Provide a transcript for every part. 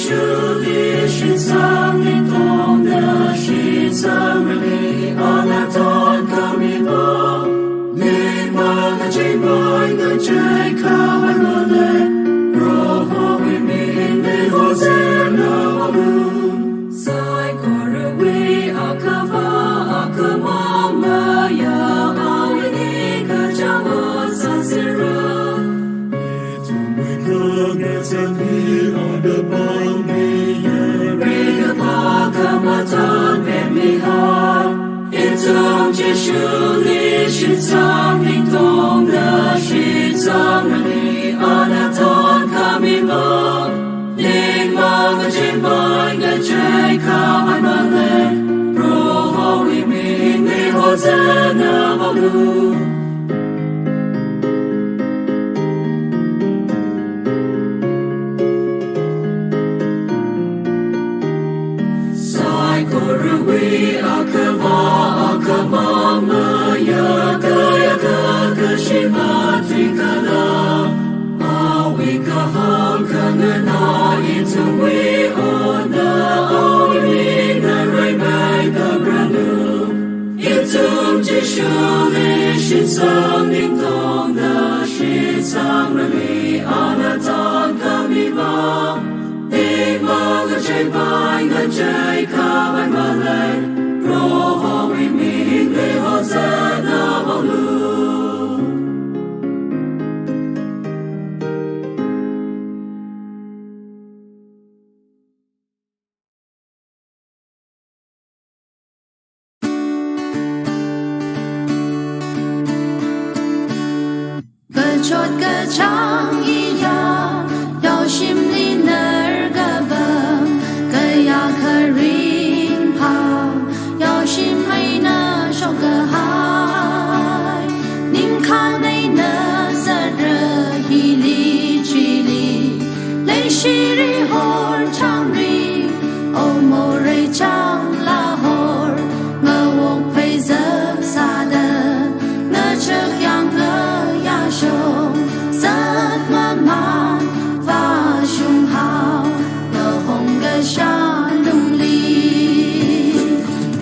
树立是藏灵通的是藏人里阿那tôn卡米波灵玛那吉拜那吉卡万玛勒罗哈维米内罗泽那瓦鲁塞可尔维阿卡瓦阿卡玛玛呀阿维尼卡加瓦萨西拉The bang me read the book of my tongue and me heart. It's on Jeshu li shi zang ling dong de shi zang li anaton kami va. Ling ma ga jin bai ga jai ka man ma le. Pro ho wi mi ni ho za na ma lu. We akava akama ya ka shima trikala awi ka hang kana itu we ona awi na rai mai ka branu itu Jeshu li shi sang ning dong da shi sang li anatan kami va Ning ma ga jai bai ga jai ka bai ma lai Ro ho wi mi le ho za na ma lu Cơ chốt cơ trang y ya Yao shim li ner ga bam Cơ ya cơ rin pao Yao shim mai na shok cơ hai Ning khang nay na sa rơ hi li chi li Lei shi ri hor chang ri O mo rei chang la hor Ngơ wok pei zấp sa đơ Ngơ chök yang ngơ ya shok Rất mơ màng và sung hào Ngờ hồng gơ xa lung ly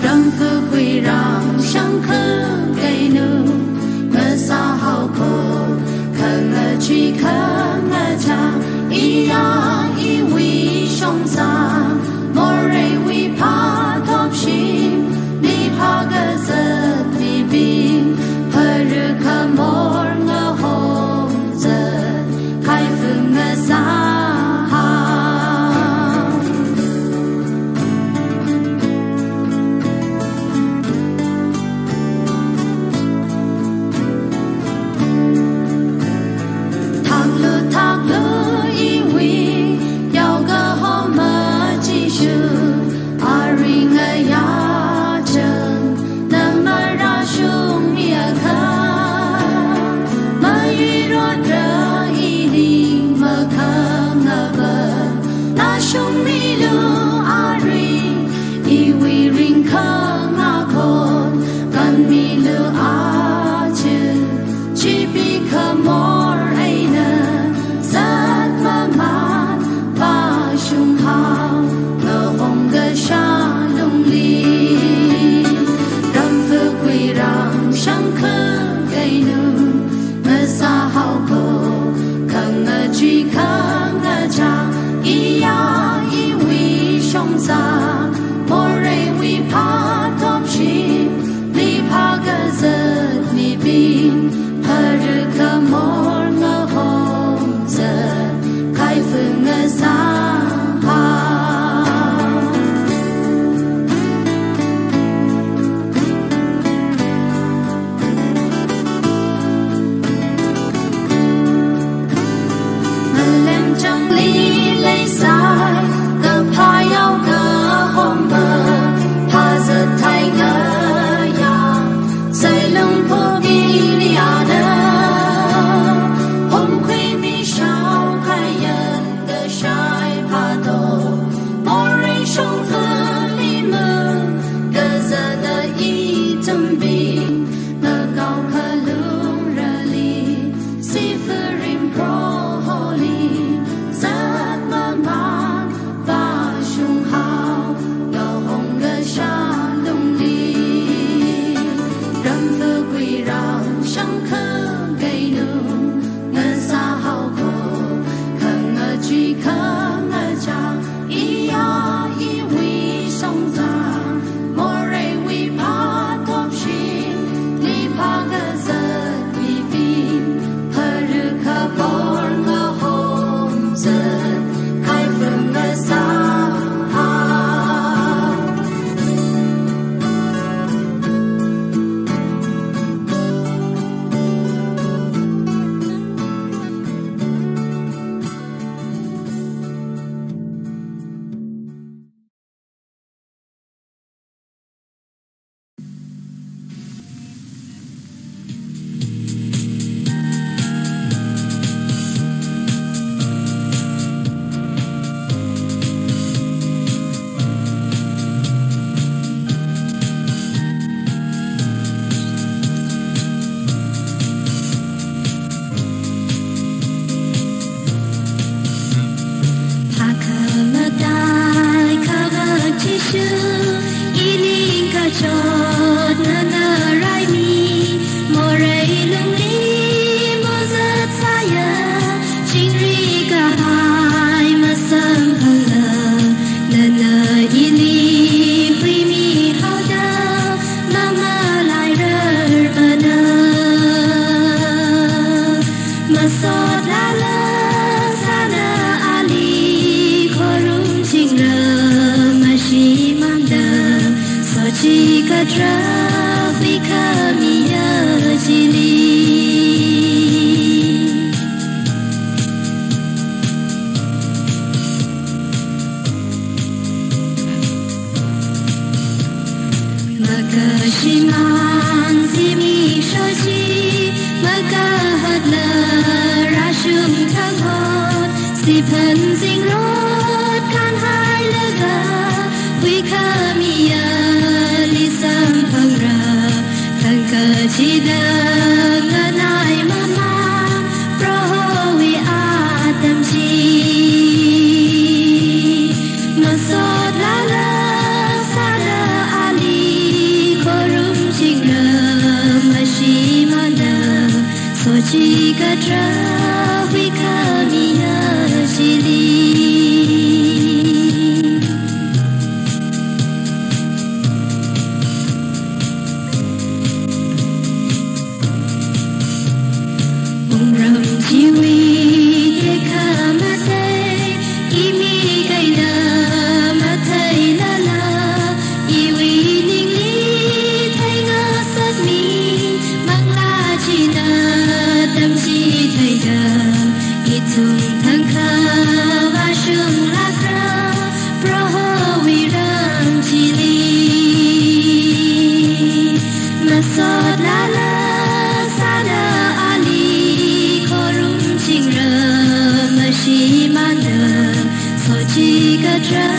Răng khư quy răng sáng khư gây nữ Ngờ xa hào khổ Khờ ngờ chi khờ ngờ cha Ý ya ý quy sông xa Mô rê quy pa thop shim Li pa gơ giật li bim Hờ rư khờ môr ngờ hồng giật Khai phương ngờ xa hào Thác lư ý huy Yao gơ hô mơ chi shư A ri ngờ ya chân Nâng nói ra shung mìa khơ Mơ yu rốt rơ ý đi mơ khơ ngờ vơ Na shung mi lu a ri Ý huy ring khơ ngà khôn Gần mi lu a chư Chi bi khơ mor ai nơ Rất mơ mát và sung hào Ngờ hồng gơ xa lung ly Răng khư quy răng sáng khư gây nữ Ngờ xa hào khổ Khờ ngờ truy khờ ngờ cha Ý ya ý huy sông xa Mô rê huy pa thop shim Li pa gơ giật mi bin Hờ rư khờ môr ngờ hồng giật Khai phương ngờ xa hào 几个这会可米尔吉利。Maka siman zimi shoji maka hadla rashum thangod si phan sing rot kan hai laga wi khamiya li sam phangra thangka chida nganai mama pro wi atam chi masot la la几个这会可米尔吉利。红人机会也可马得，一米盖的马得啦啦，一位零里太我生命忙拉起的。tâm chi thầy đờ ít thùng thăng khá và sương lạc ra pro huy ram chi li mà sọt la la sa đờ ali khorum ching rơ mà shi man đờ so chi cả tra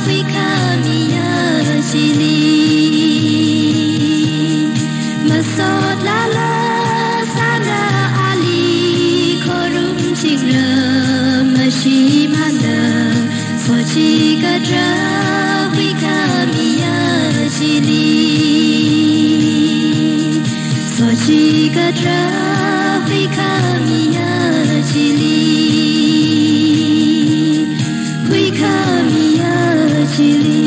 huy kha mi ya chi li mà sọt la la shi man đờ so chi cả tra huy kha mi ya chi li so chi cả tra huy kha mi ya chi li huy kha mi ya chi li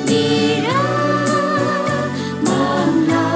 Mira, mong la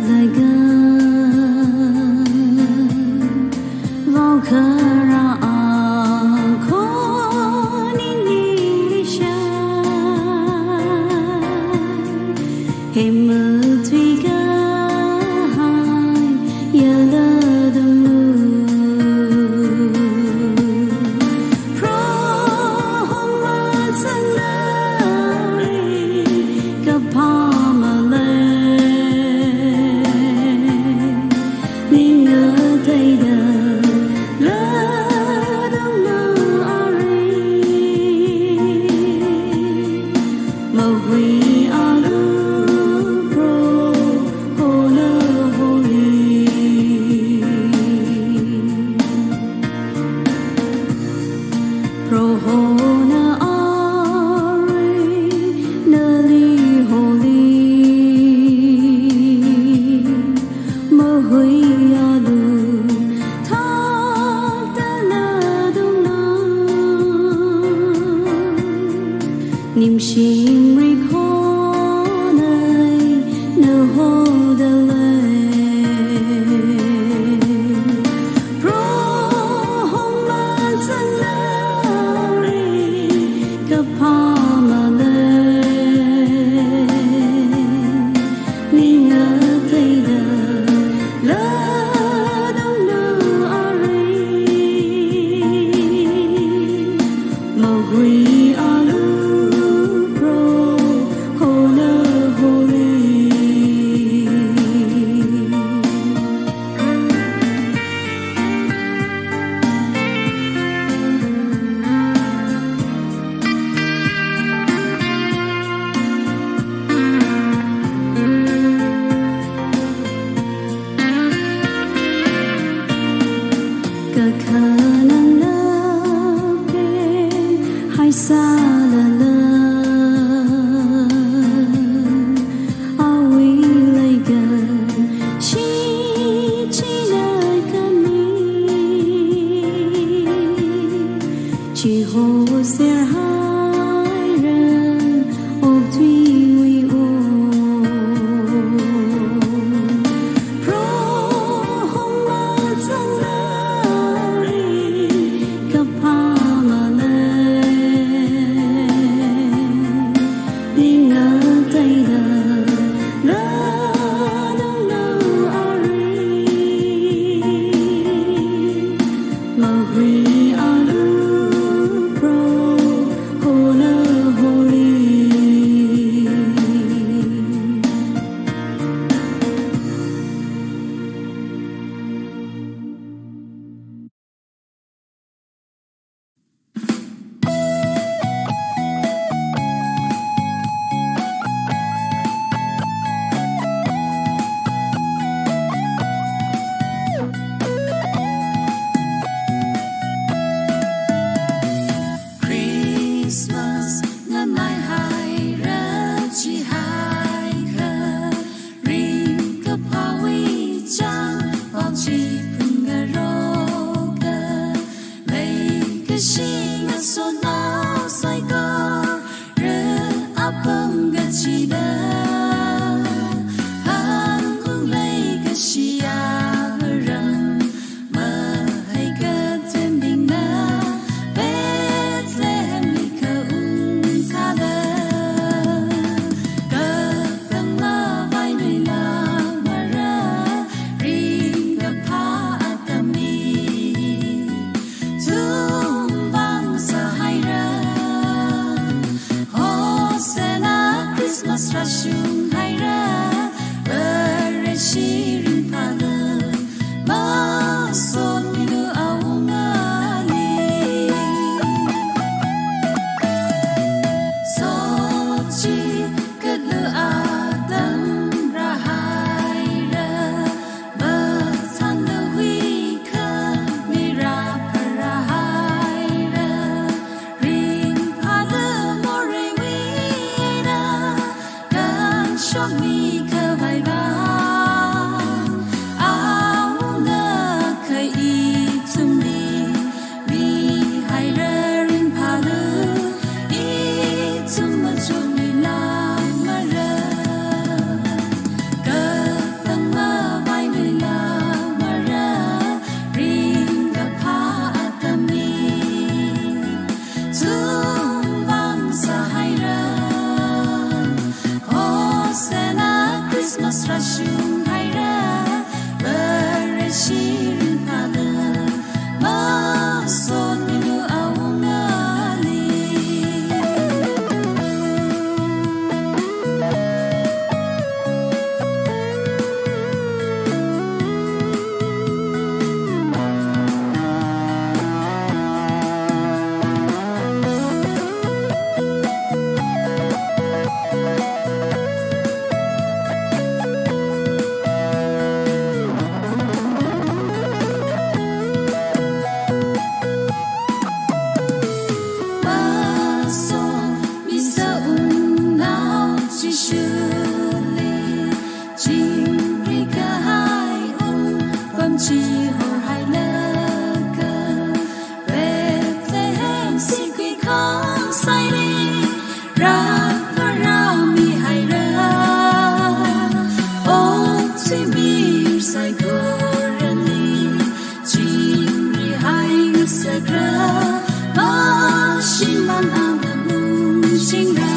lại gần vào khờ ra khó nín đi xa em mơ tuy cả hai giờ lỡ đâm Hãy subscribe Srashung Haira Bereshirin Pada Masot Milu Aungali Chi hồ hai lơ cơ Bethlehem si quy khong say đi ra ra mi hai ra ô si mi say gorani chim ri hai sagra ba shin man am mu sing ra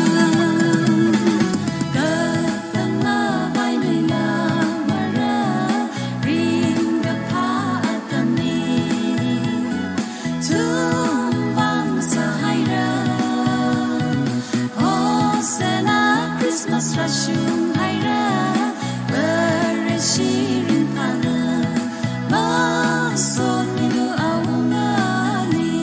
Srashung Haira Bereshirin Pada Masot Milu Aungali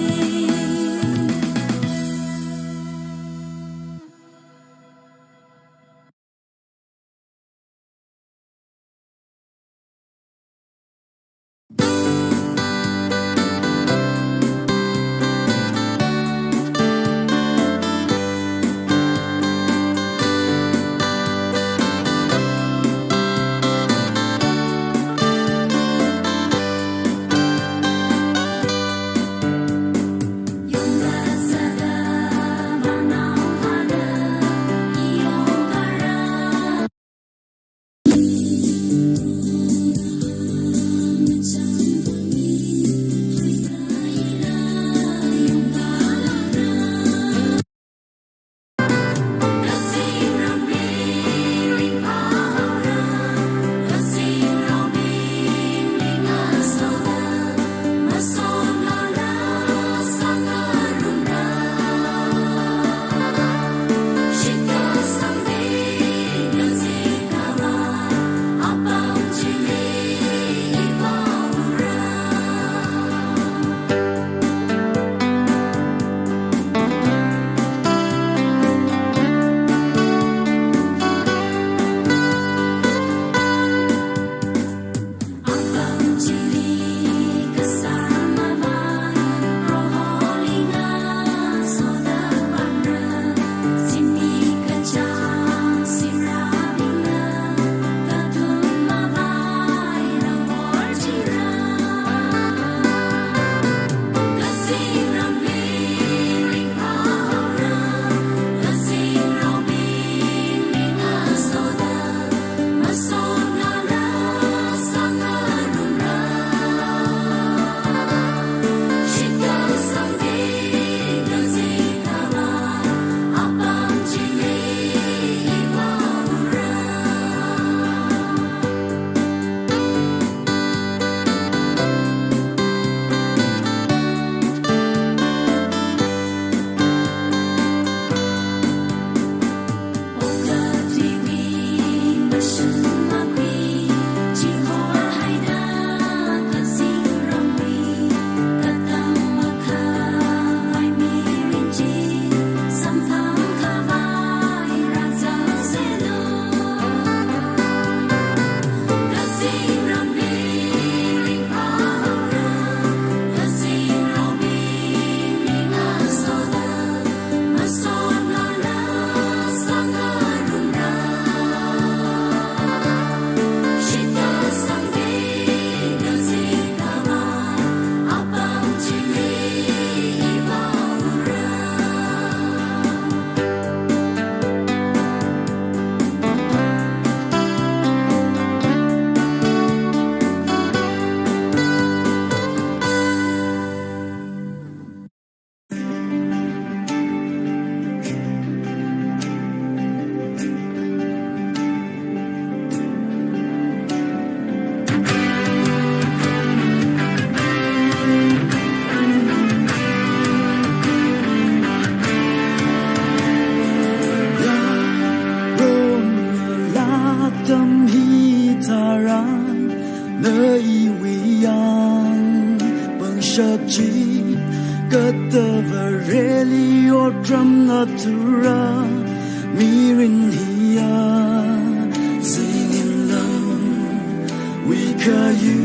ran nơi vi yang bằng sập chi kata vareli o drum natura mirin hiya singing love we call you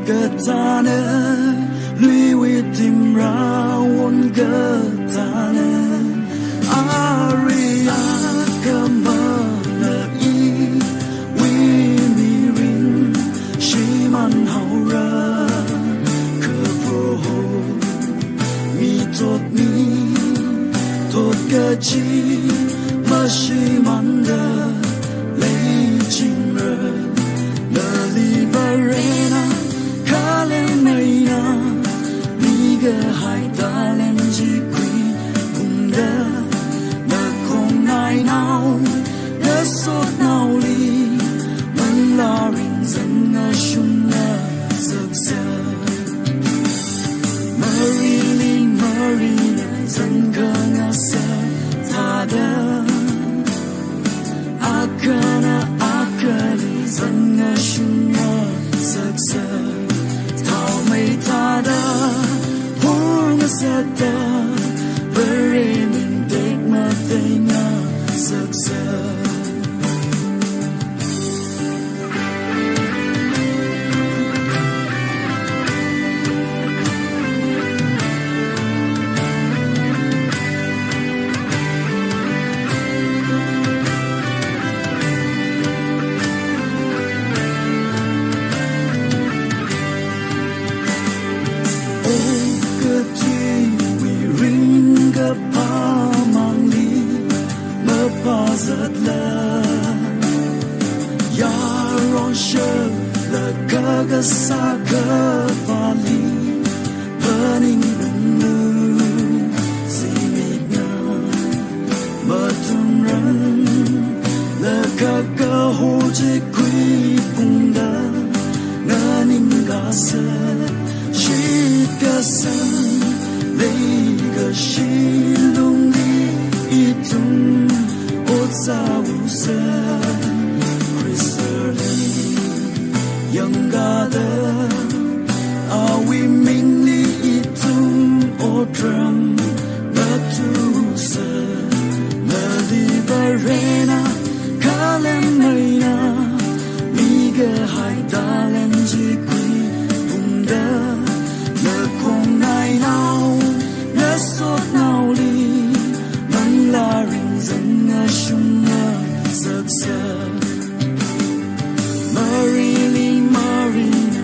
katana lui with him round katana aria kamana I we mirin shiman haura kapro mi tot ka chi ma shiman da lei ching ra la liberena kalen maina mi ga hai dalen ji qui bunda na kong nai now na so now li man la ring zan na shun na saksa Marina zan ka na sa tada akali zan na shun na saksa tao mai tada hong sa ta very min dek ma tay na saksa rất là yaron shơ là gaga sa ga vali burning benu simigna matum ran là gaga hoje kui punda nganing gasa shika san leiga shilung li itum Sausa Christly Youngada Awi Mingli Itum Odram Natusa Nalibarena Kalemaina Miga Haidalen Jikwi Bunda Nakong Nai Now Nasot Now Li Manlaring Zanga Shung Marina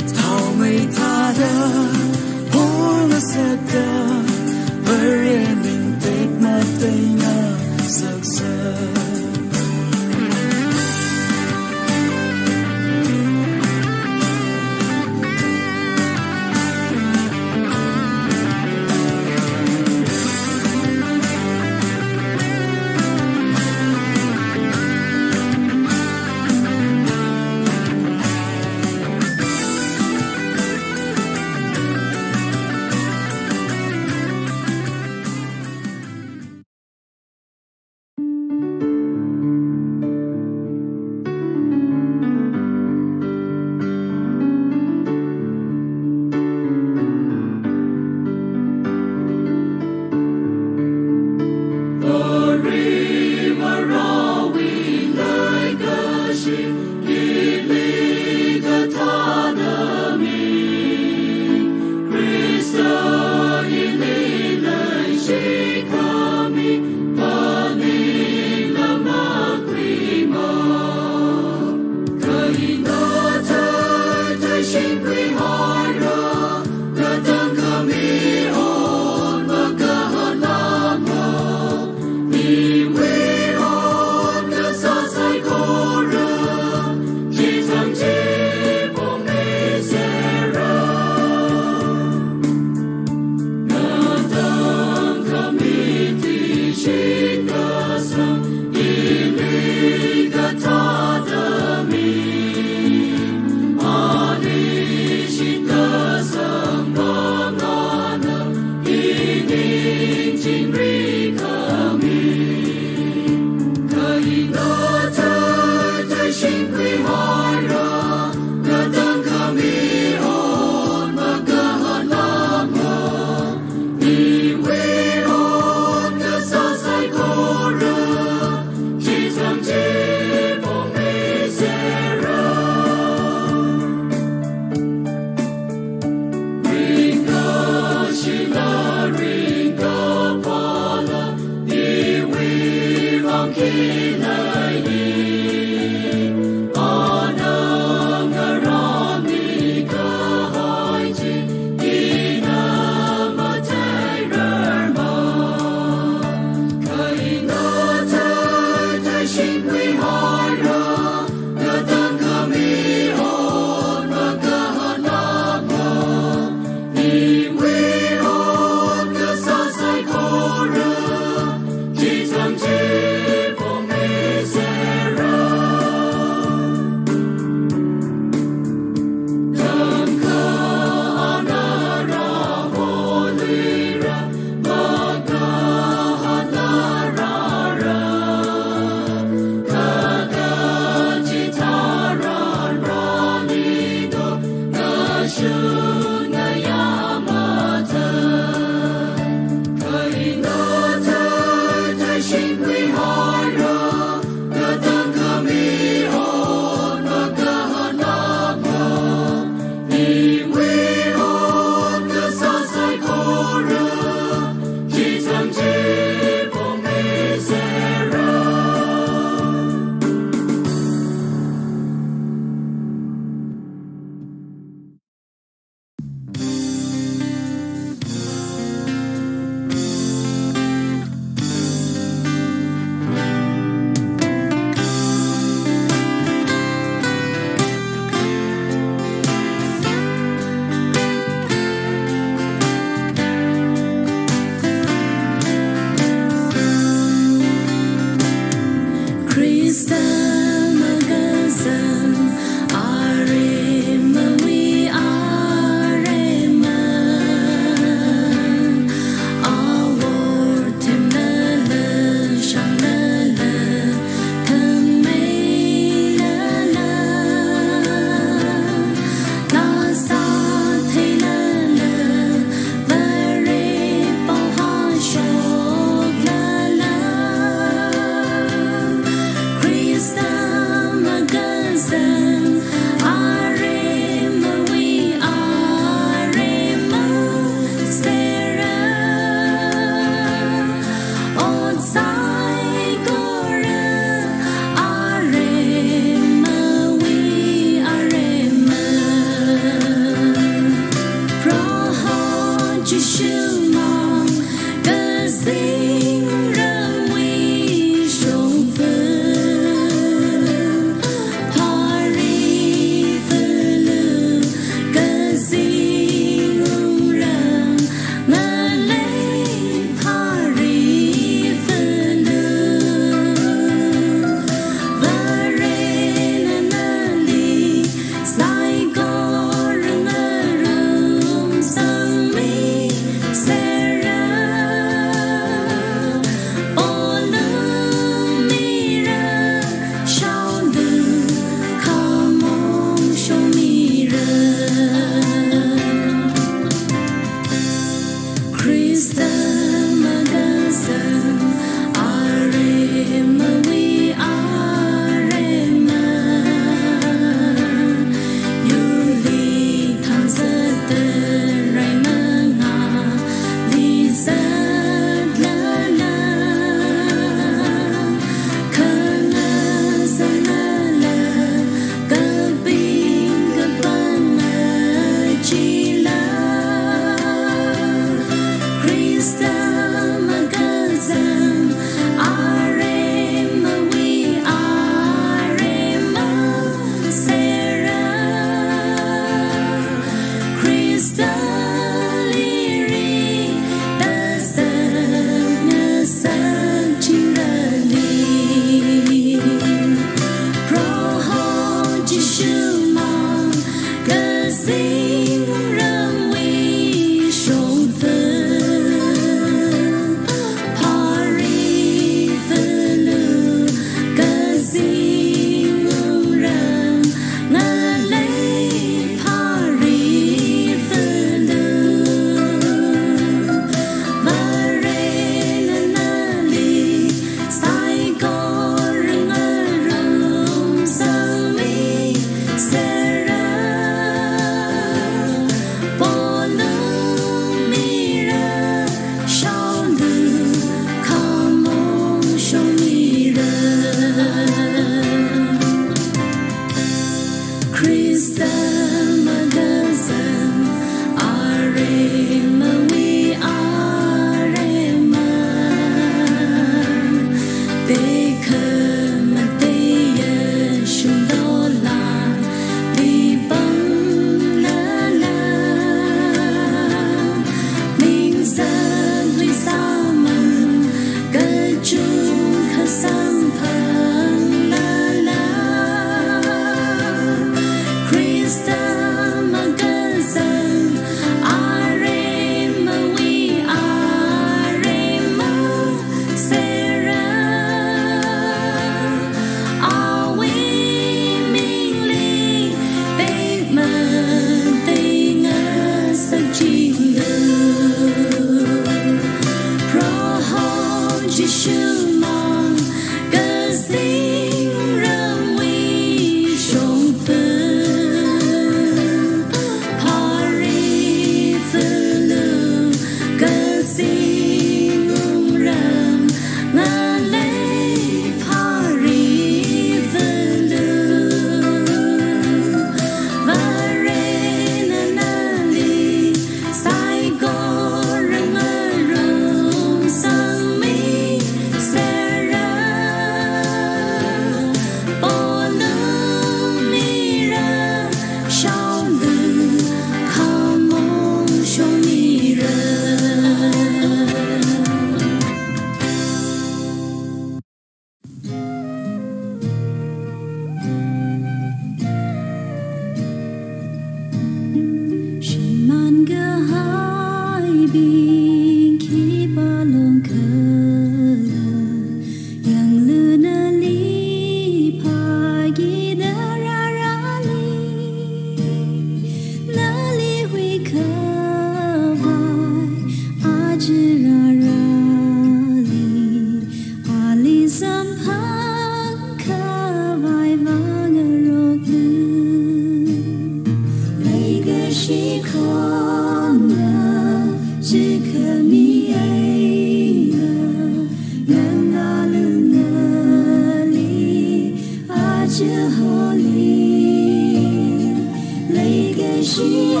是爱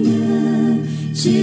呢，只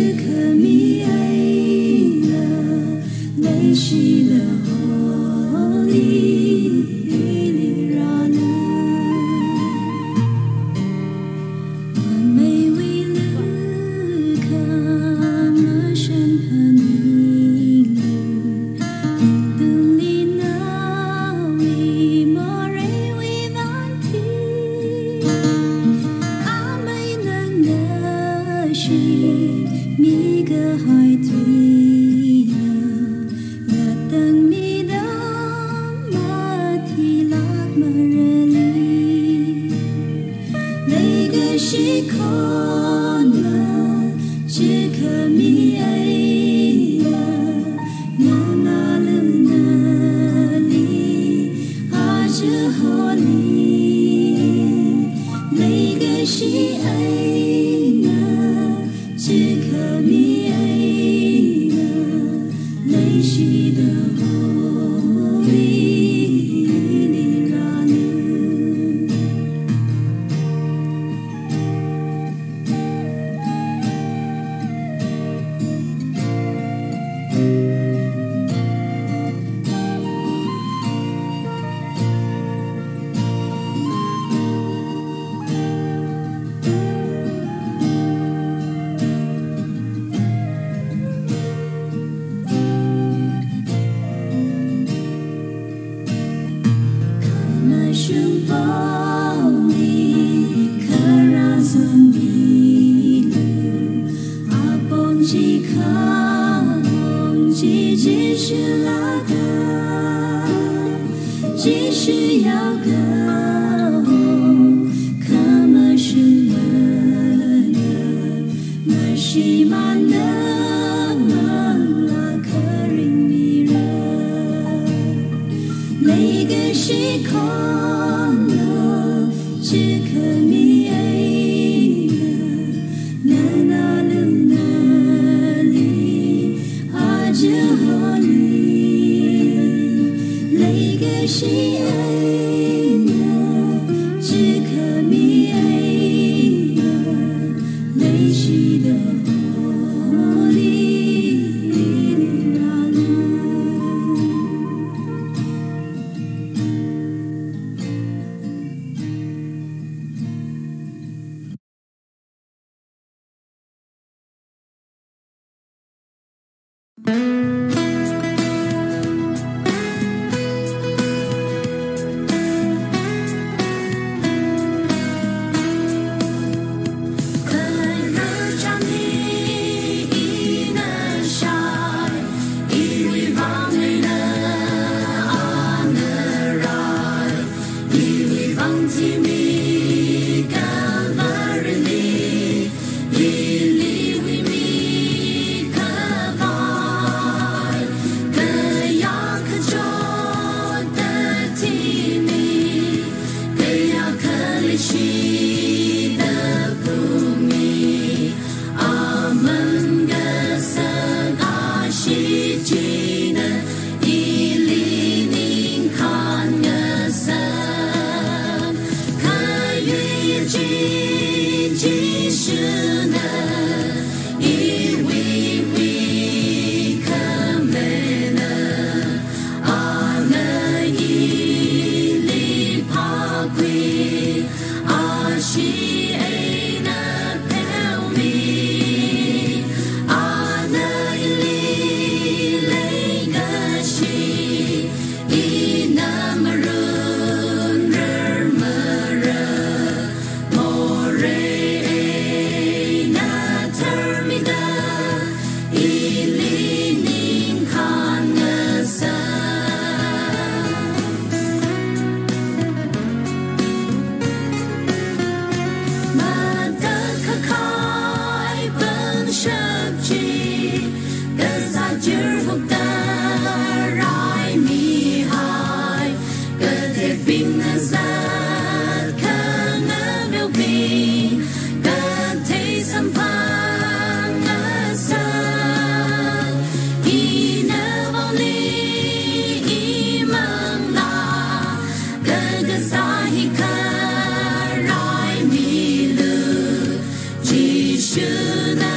Shuna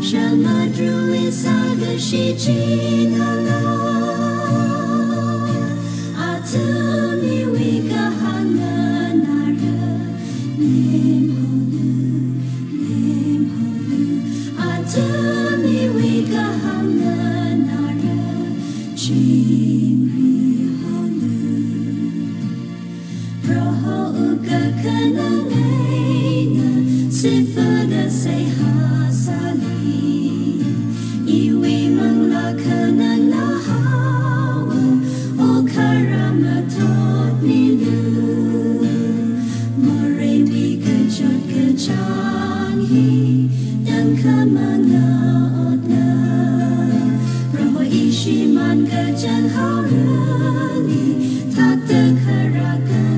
什么主为撒个希奇那拉阿特米维个哈那那热念好了阿特米维个哈那那热情里好了 roho uga kana ngaina sifada say hasali iwi mangla kana na hawa o karama tot nilu more we ka chot ka chang hi dan kamana otna roho ishiman ka chan hao rani tak de karakan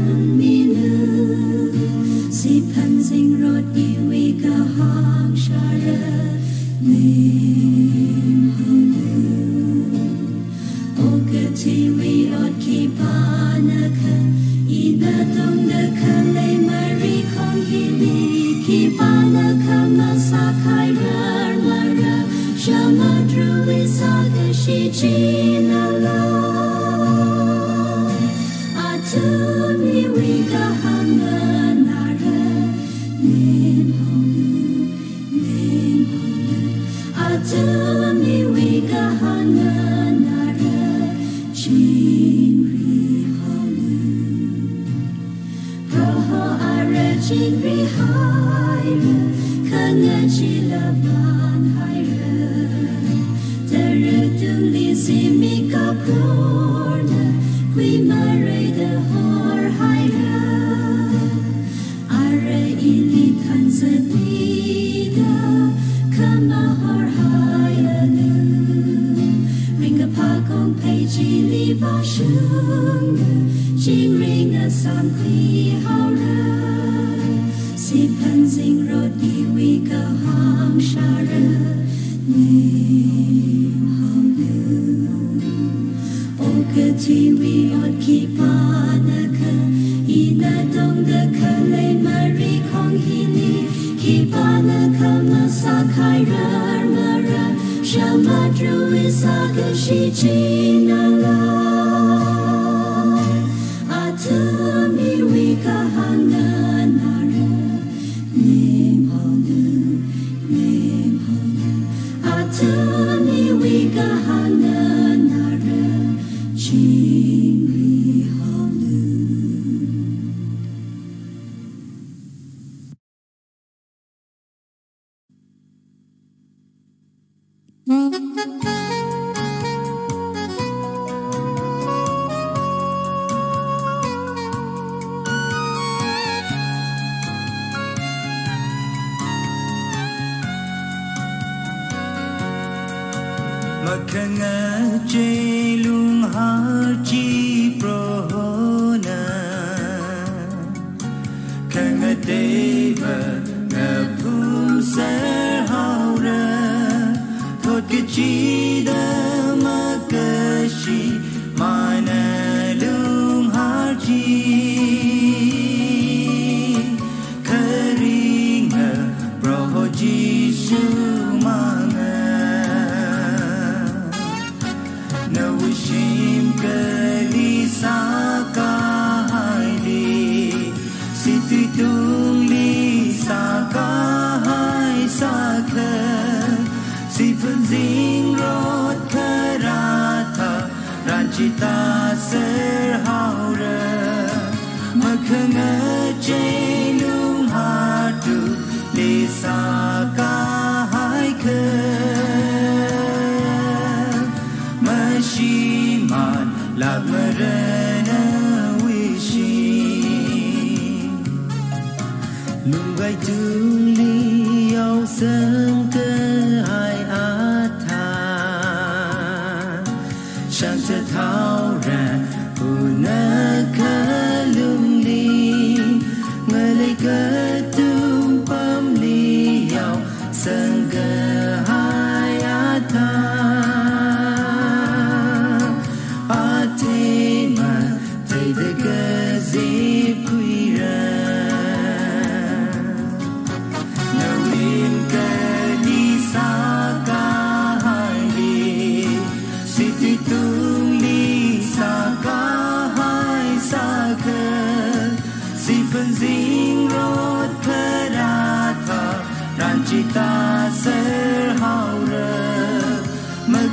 si pan sing rot iwi ka hang shara nim holu o ka ti wi ot ki panaka ina dong de ka le mari kong hi li ki panaka masa kai rar mara shama dru li sa ga shi chi na la atu mi wi ka hang Atami wika hana nara chingri halu Roho ara chingri haira Kana chilaban haira Taratung lizimi kapurna Kui maray da hor haira Ara ili tanzanida Kama hor hayalu Ringa pagong peji li ba shung Jing ringa sam kli haura Si pan sing rot iwi ka hang shara Nim haulu O ka tiwi ot ki panaka Ina dong da ka le mari kong hili Ki panaka masa kai rar mara Shama dru isa ka shi chi na la Atami wika hana nara Nim holu Atami wika hana nara Chingri holu Makanga jelung haji prohona Kanga deva ngapum ser haura Thot kechida makashi mana lung haji Karinga proho Jisu Shim kali saka haili Siti tung li saka hai saka Si pun zing rot karata Ranchita ser haura Makanga jelung hatu li saka hai ke Mashiman lag marana wishing Lungai tung li ao sang ke hai atha Shang ta thao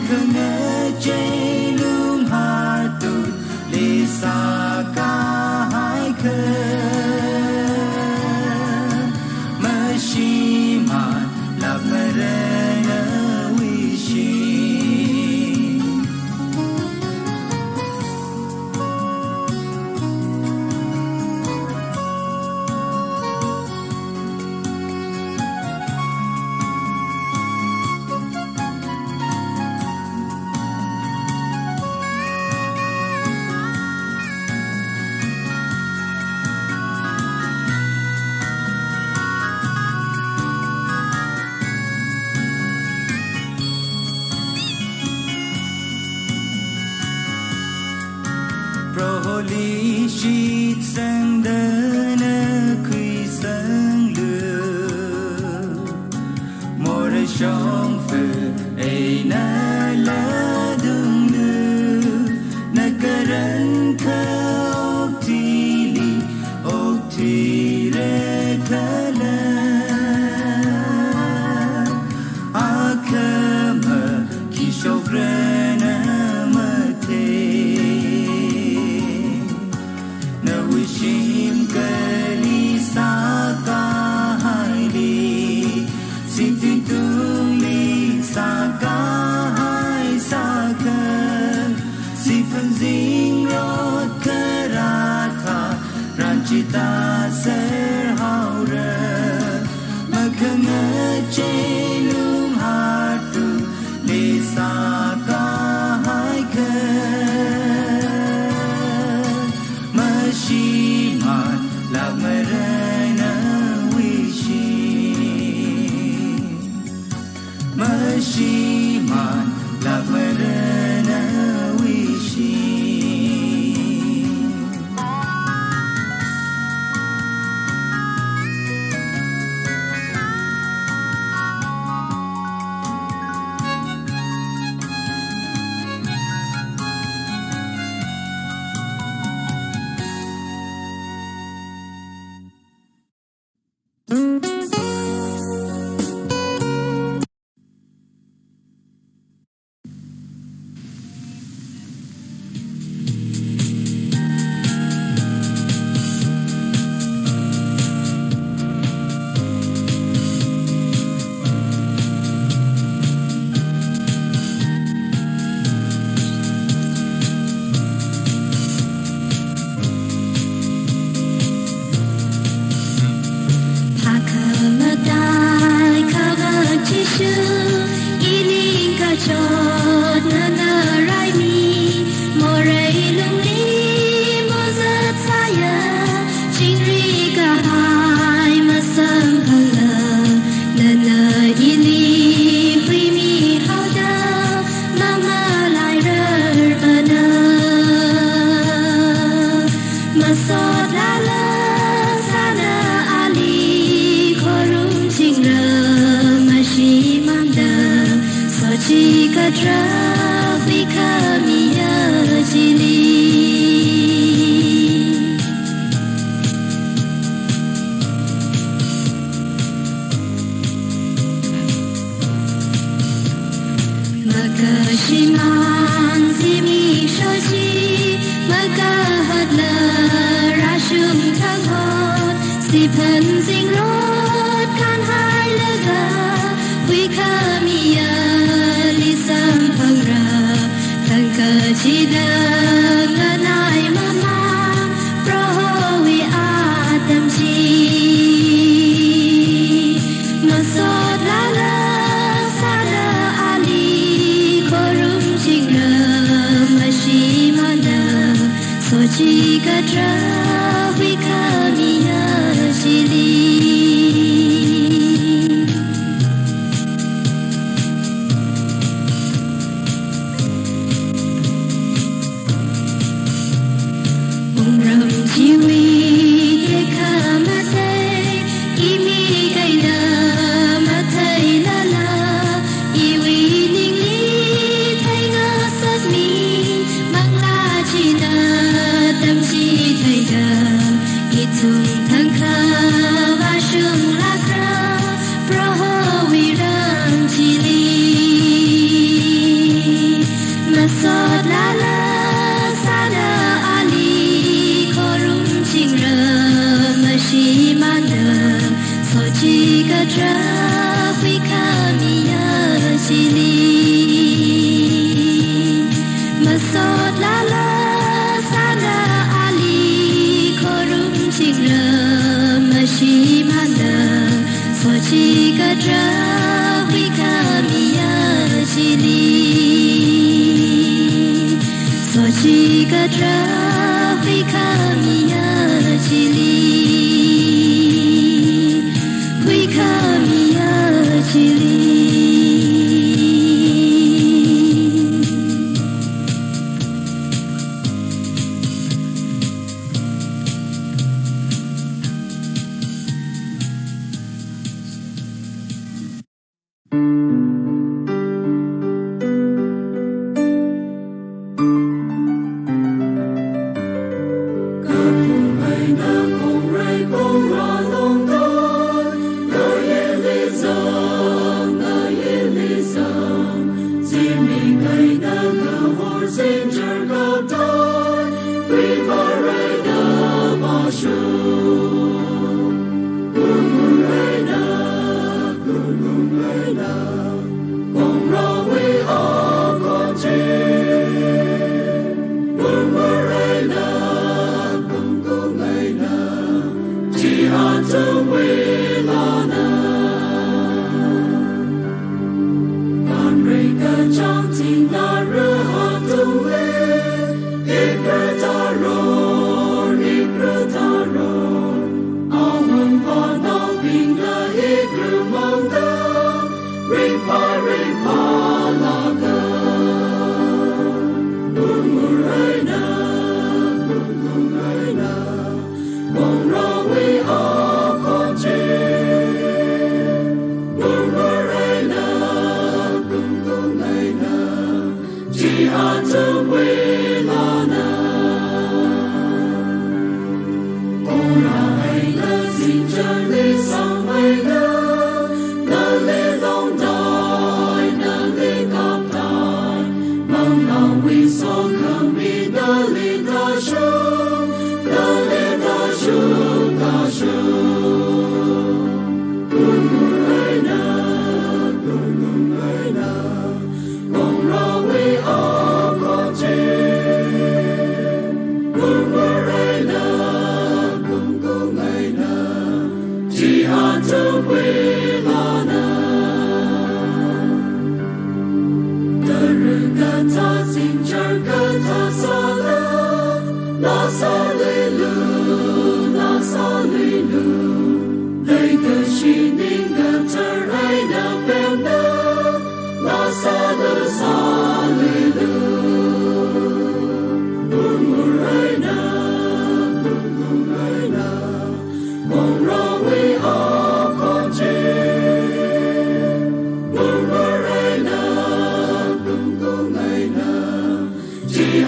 khơi ngỡ chế lung hà tụt lì xa ca hai khơi mơ shi mà lạc mơ rê nơ vi shi Holy sheet sang đơn quy sang lừa mùa đời trong phở ấy na lá đường lừa na cờ rắn khờ ốc thi rê khờ la a khờ mờ khi sốc rê na mơ thề Shim kali sa ka hai li sin tin tung li sa ka hai sa ka si phân dinh rốt cơ ra tha ran chi ta ser hao ra mà khờ ngỡ chế lung hà tu li sa ka hai ka Shi man la marana wishi Mashi man la marana wishi Hãy subscribe cho kênh Ghiền Mì Gõ để không bỏ lỡ Chỉ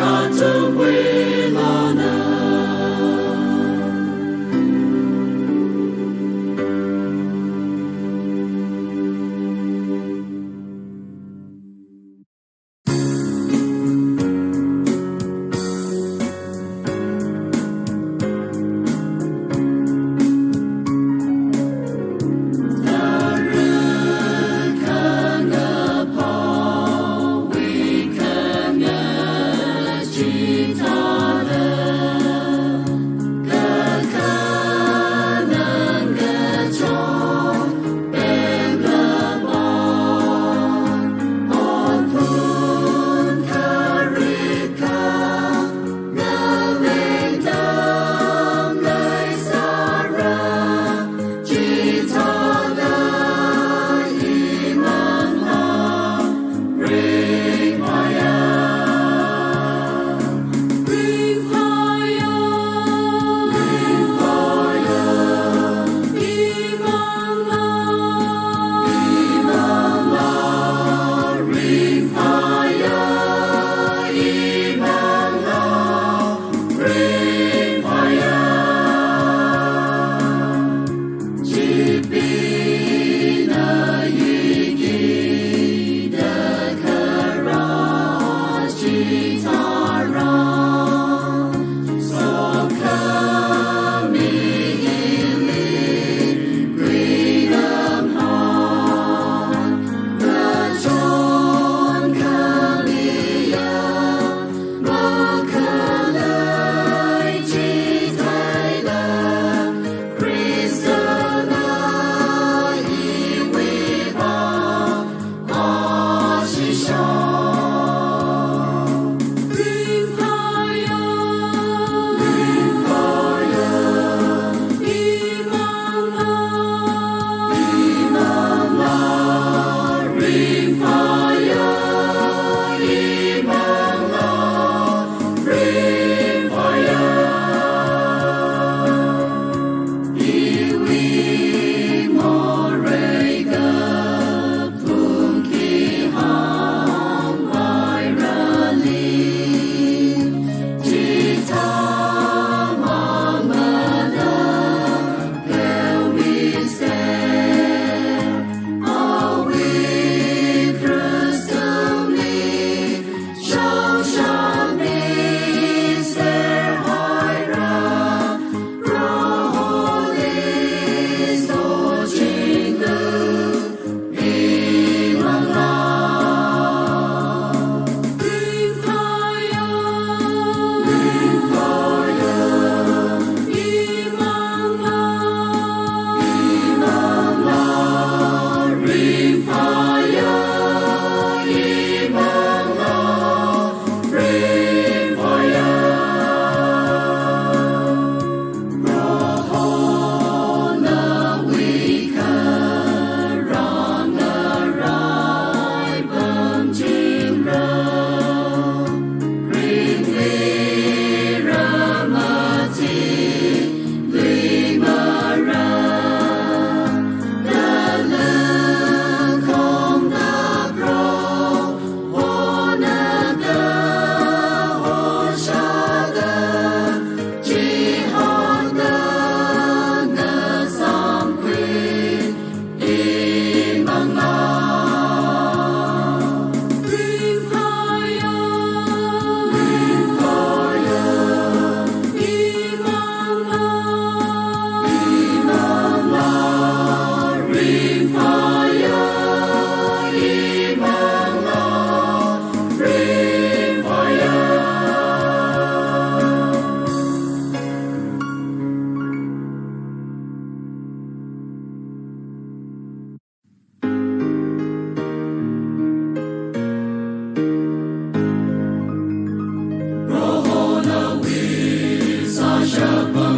hát thương quê lo nà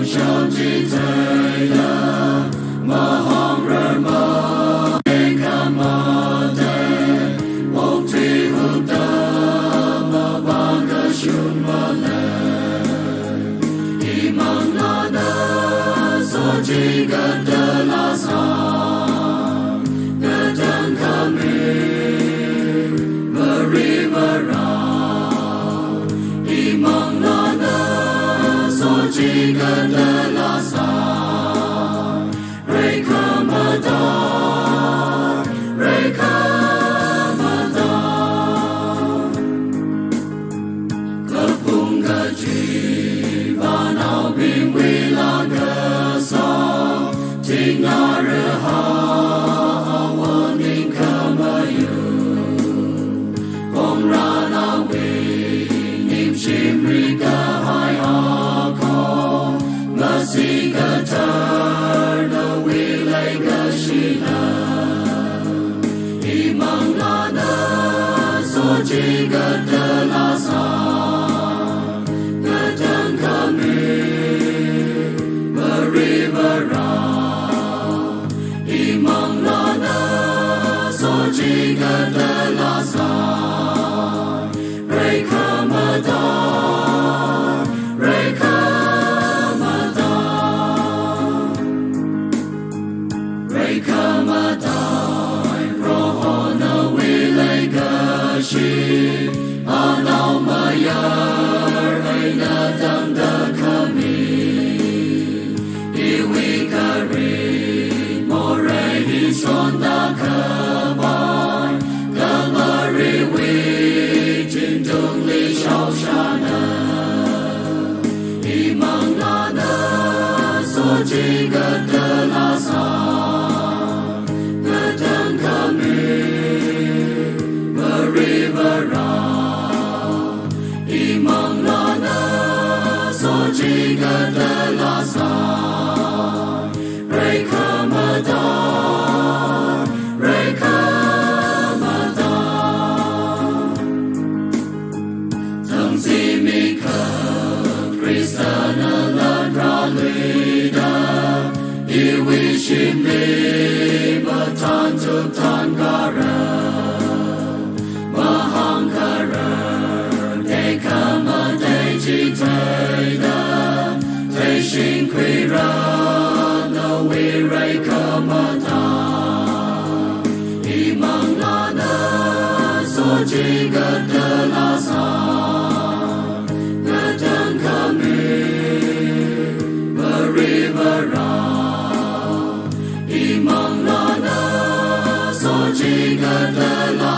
小鸡腿的马航人马没看马的我退后的马八个熊马的伊芒拉的所几个的拉萨个等卡米 Rivera Imam Lana Sojiga de la Sa Rekamada Rekamada Kapung Gaji Vanau Bing Wila Gasa Tingna Reha Waning Kamayu Rana we nim shimrika hai ako masika tarna we like a shila imang lana sojiga de la sa gadang kami merivara imang lana sojiga de la sa Rekamada, Rekamada, Rekamada, Rohona Wilegashi, Anau Mayar, Aina Danda Kami, Iwikari, Morehi Sonda Kabai, Galari Wi, Jindung Li Shao Shana, Imang Lana, Sojiga de la Sa, Gadang Kami, Merivara, Imang Lana, Sojiga de la Sa, Rekamada, Rekamada, Tangzimika, Kristana Ladralida, Iwishimli, Batan Tuktan Gara, Mahankara, Dekama Dejiteda, Teishin Kwira, No Wirai Kamata, Imang Lana, Sojiga de la Sa, Gadang Kami, Merivara, Imang Lana, Sojiga de la